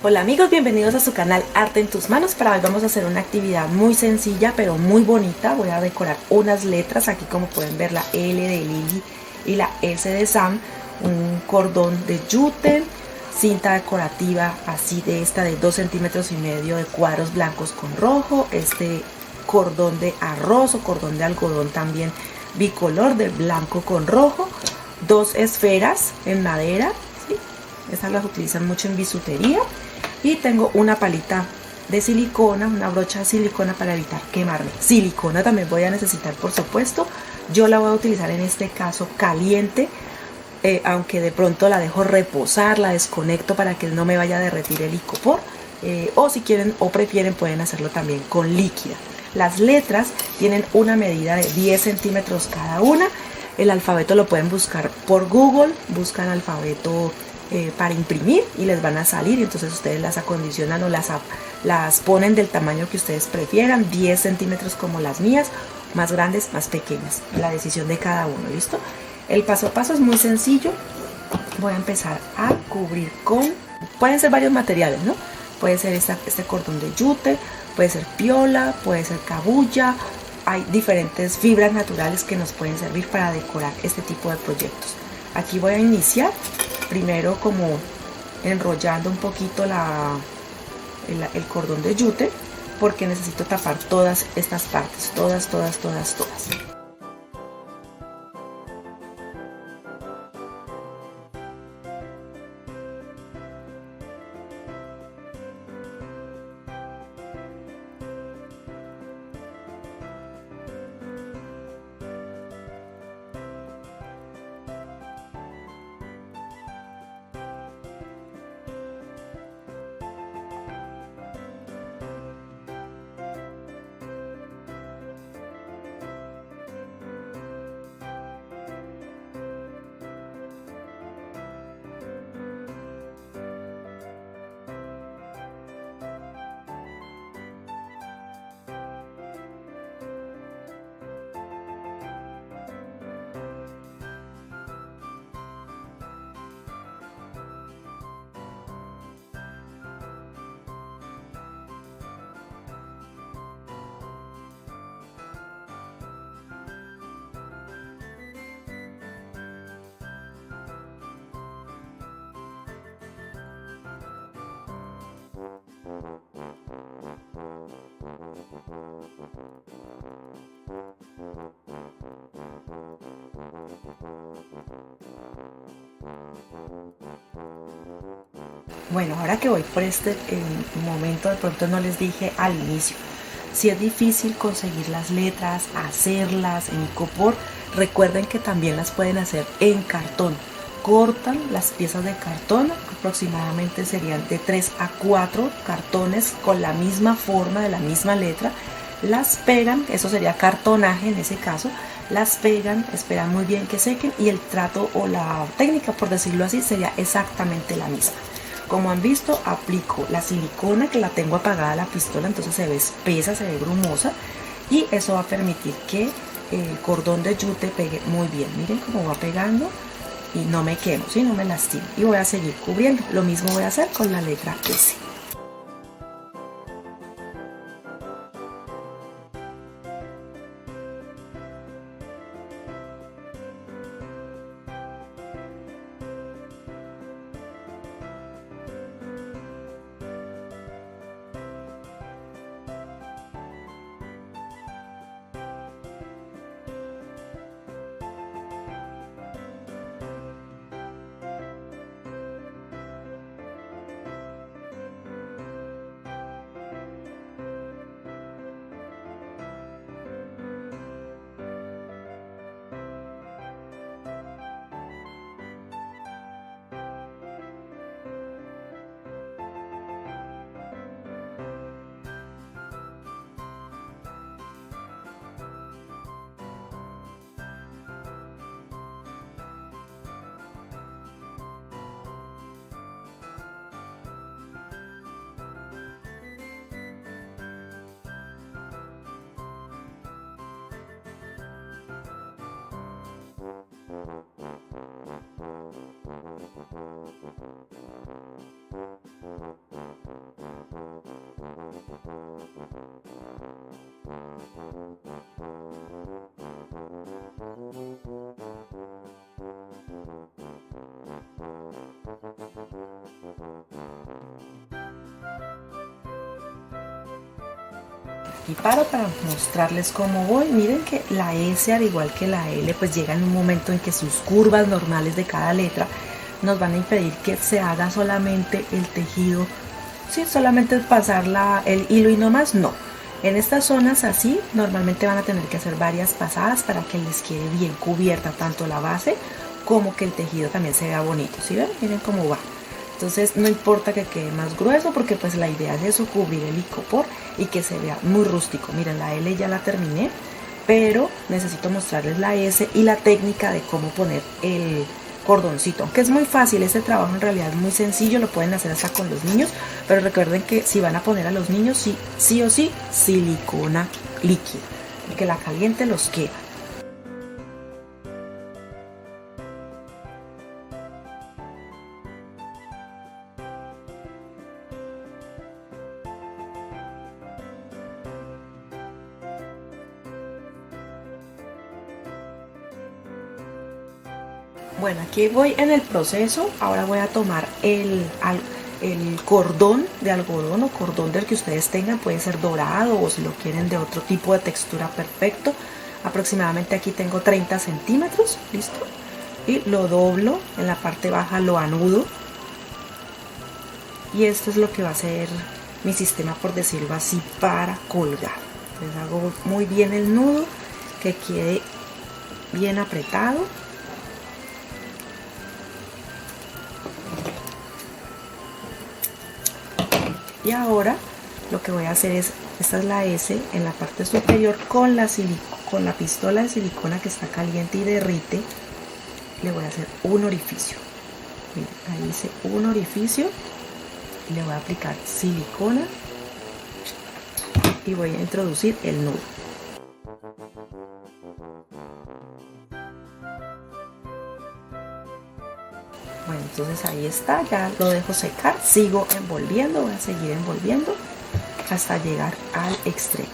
Hola amigos, bienvenidos a su canal Arte en tus manos. Para hoy vamos a hacer una actividad muy sencilla pero muy bonita. Voy a decorar unas letras, aquí como pueden ver la L de Lily y la S de Sam, un cordón de yute, cinta decorativa así de esta de 2 centímetros y medio de cuadros blancos con rojo, este cordón de arroz o cordón de algodón también bicolor de blanco con rojo, dos esferas en madera, ¿sí? Estas las utilizan mucho en bisutería. Y tengo una palita de silicona, una brocha de silicona para evitar quemarme. Silicona también voy a necesitar, por supuesto. Yo la voy a utilizar en este caso caliente, aunque de pronto la dejo reposar, la desconecto para que no me vaya a derretir el icopor. O si quieren o prefieren pueden hacerlo también con líquida. Las letras tienen una medida de 10 centímetros cada una. El alfabeto lo pueden buscar por Google, buscan alfabeto para imprimir y les van a salir, y entonces ustedes las acondicionan o las ponen del tamaño que ustedes prefieran, 10 centímetros como las mías, más grandes, más pequeñas, la decisión de cada uno. ¿Listo? El paso a paso es muy sencillo. Voy a empezar a cubrir con, pueden ser varios materiales, ¿no? Puede ser este cordón de yute, puede ser piola, puede ser cabuya. Hay diferentes fibras naturales que nos pueden servir para decorar este tipo de proyectos. Aquí voy a iniciar primero como enrollando un poquito el cordón de yute, porque necesito tapar todas estas partes, todas. Bueno, ahora que voy por este momento, de pronto no les dije al inicio, si es difícil conseguir las letras, hacerlas en icopor, recuerden que también las pueden hacer en cartón. Cortan las piezas de cartón, aproximadamente serían de 3 a 4 cartones con la misma forma de la misma letra, las pegan, eso sería cartonaje en ese caso, las pegan, esperan muy bien que sequen y el trato o la técnica, por decirlo así, sería exactamente la misma. Como han visto, aplico la silicona, que la tengo apagada la pistola, entonces se ve espesa, se ve grumosa, y eso va a permitir que el cordón de yute pegue muy bien. Miren cómo va pegando y no me quemo, ¿sí? No me lastimo. Y voy a seguir cubriendo. Lo mismo voy a hacer con la letra S. Y paro para mostrarles cómo voy. Miren que la S, al igual que la L, pues llega en un momento en que sus curvas normales de cada letra nos van a impedir que se haga solamente el tejido, sí, solamente pasar el hilo y no más, no. En estas zonas así normalmente van a tener que hacer varias pasadas para que les quede bien cubierta tanto la base como que el tejido también se vea bonito. ¿Sí ven? Miren cómo va. Entonces no importa que quede más grueso, porque pues la idea es eso, cubrir el icopor y que se vea muy rústico. Miren, la L ya la terminé, pero necesito mostrarles la S y la técnica de cómo poner el cordoncito, aunque es muy fácil. Este trabajo en realidad es muy sencillo, lo pueden hacer hasta con los niños, pero recuerden que si van a poner a los niños, sí o sí, silicona líquida, y que la caliente los queda. Bueno, aquí voy en el proceso. Ahora voy a tomar el cordón de algodón o cordón del que ustedes tengan, puede ser dorado o si lo quieren de otro tipo de textura, perfecto. Aproximadamente aquí tengo 30 centímetros, listo. Y lo doblo, en la parte baja lo anudo. Y esto es lo que va a ser mi sistema, por decirlo así, para colgar. Entonces hago muy bien el nudo, que quede bien apretado. Y ahora lo que voy a hacer es, esta es la S en la parte superior, con la pistola de silicona que está caliente y derrite, le voy a hacer un orificio. Miren, ahí hice un orificio y le voy a aplicar silicona y voy a introducir el nudo. Bueno, entonces ahí está, ya lo dejo secar, sigo envolviendo, voy a seguir envolviendo hasta llegar al extremo.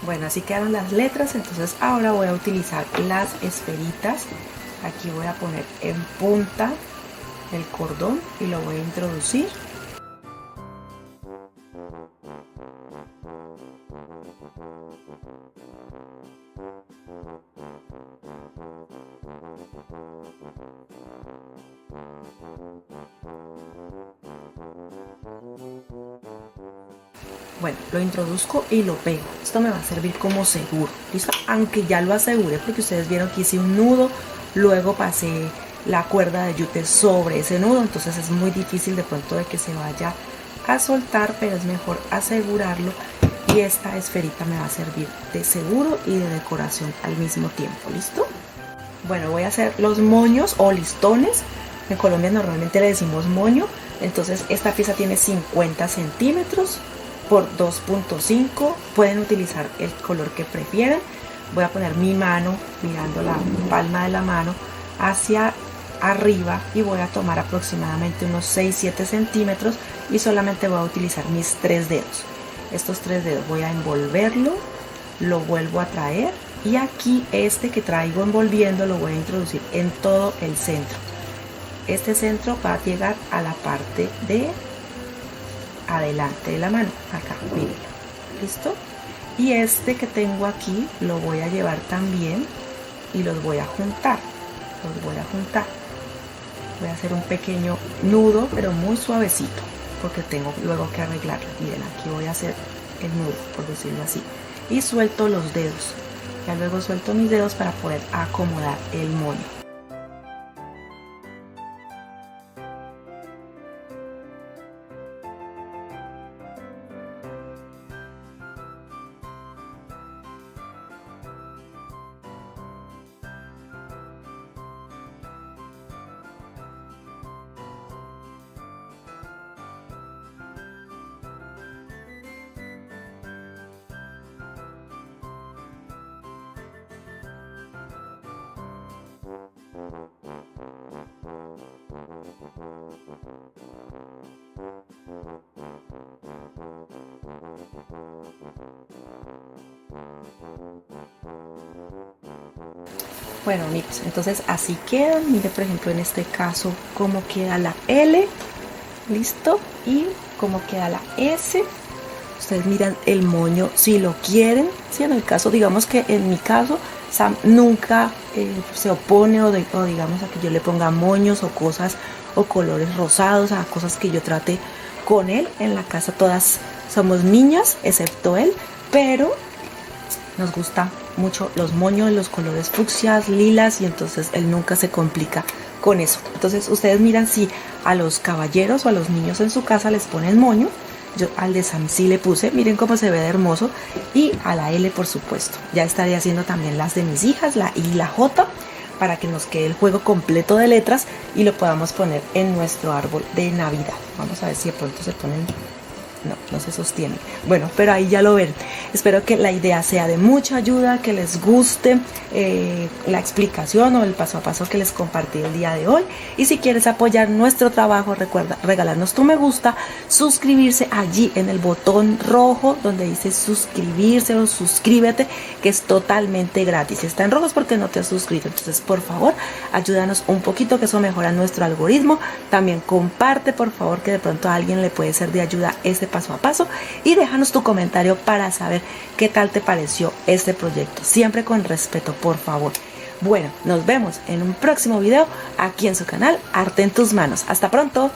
Bueno, así quedaron las letras. Entonces ahora voy a utilizar las esferitas. Aquí voy a poner en punta el cordón y lo voy a introducir. Bueno, lo introduzco y lo pego. Esto me va a servir como seguro, ¿listo? Aunque ya lo aseguré, porque ustedes vieron que hice un nudo, luego pasé la cuerda de yute sobre ese nudo, entonces es muy difícil de pronto de que se vaya a soltar, pero es mejor asegurarlo. Y esta esferita me va a servir de seguro y de decoración al mismo tiempo, ¿listo? Bueno, voy a hacer los moños o listones. En Colombia normalmente le decimos moño. Entonces esta pieza tiene 50 centímetros. por 2.5. Pueden utilizar el color que prefieran. Voy a poner mi mano mirando la palma de la mano hacia arriba y voy a tomar aproximadamente unos 6-7 centímetros y solamente voy a utilizar mis 3 dedos. Estos 3 dedos voy a envolverlo, lo vuelvo a traer y aquí este que traigo envolviendo lo voy a introducir en todo el centro. Este centro va a llegar a la parte de adelante de la mano, acá, miren, ¿listo? Y este que tengo aquí lo voy a llevar también y los voy a juntar, voy a hacer un pequeño nudo pero muy suavecito porque tengo luego que arreglarlo. Miren, aquí voy a hacer el nudo, por decirlo así, y suelto los dedos. Ya luego suelto mis dedos para poder acomodar el moño. Bueno amigos, entonces así quedan. Mire por ejemplo en este caso cómo queda la L, listo, y cómo queda la S. Ustedes miran el moño si lo quieren, si en el caso, digamos que en mi caso Sam nunca se opone o digamos a que yo le ponga moños o cosas o colores rosados, a cosas que yo trate con él. En la casa todas somos niñas excepto él, pero nos gusta mucho los moños, los colores fucsias, lilas, y entonces él nunca se complica con eso. Entonces ustedes miran si a los caballeros o a los niños en su casa les ponen moño. Yo al de Sam sí le puse, miren cómo se ve de hermoso, y a la L por supuesto. Ya estaré haciendo también las de mis hijas, la I y la J, para que nos quede el juego completo de letras y lo podamos poner en nuestro árbol de Navidad. Vamos a ver si de pronto se ponen... No se sostiene. Bueno, pero ahí ya lo ven. Espero que la idea sea de mucha ayuda, que les guste la explicación o el paso a paso que les compartí el día de hoy. Y si quieres apoyar nuestro trabajo, recuerda regalarnos tu me gusta, suscribirse allí en el botón rojo donde dice suscribirse o suscríbete, que es totalmente gratis. Si está en rojo es porque no te has suscrito. Entonces, por favor, ayúdanos un poquito, que eso mejora nuestro algoritmo. También comparte, por favor, que de pronto a alguien le puede ser de ayuda este paso a paso, y déjanos tu comentario para saber qué tal te pareció este proyecto, siempre con respeto, por favor. Bueno, nos vemos en un próximo video aquí en su canal Arte en tus manos. Hasta pronto.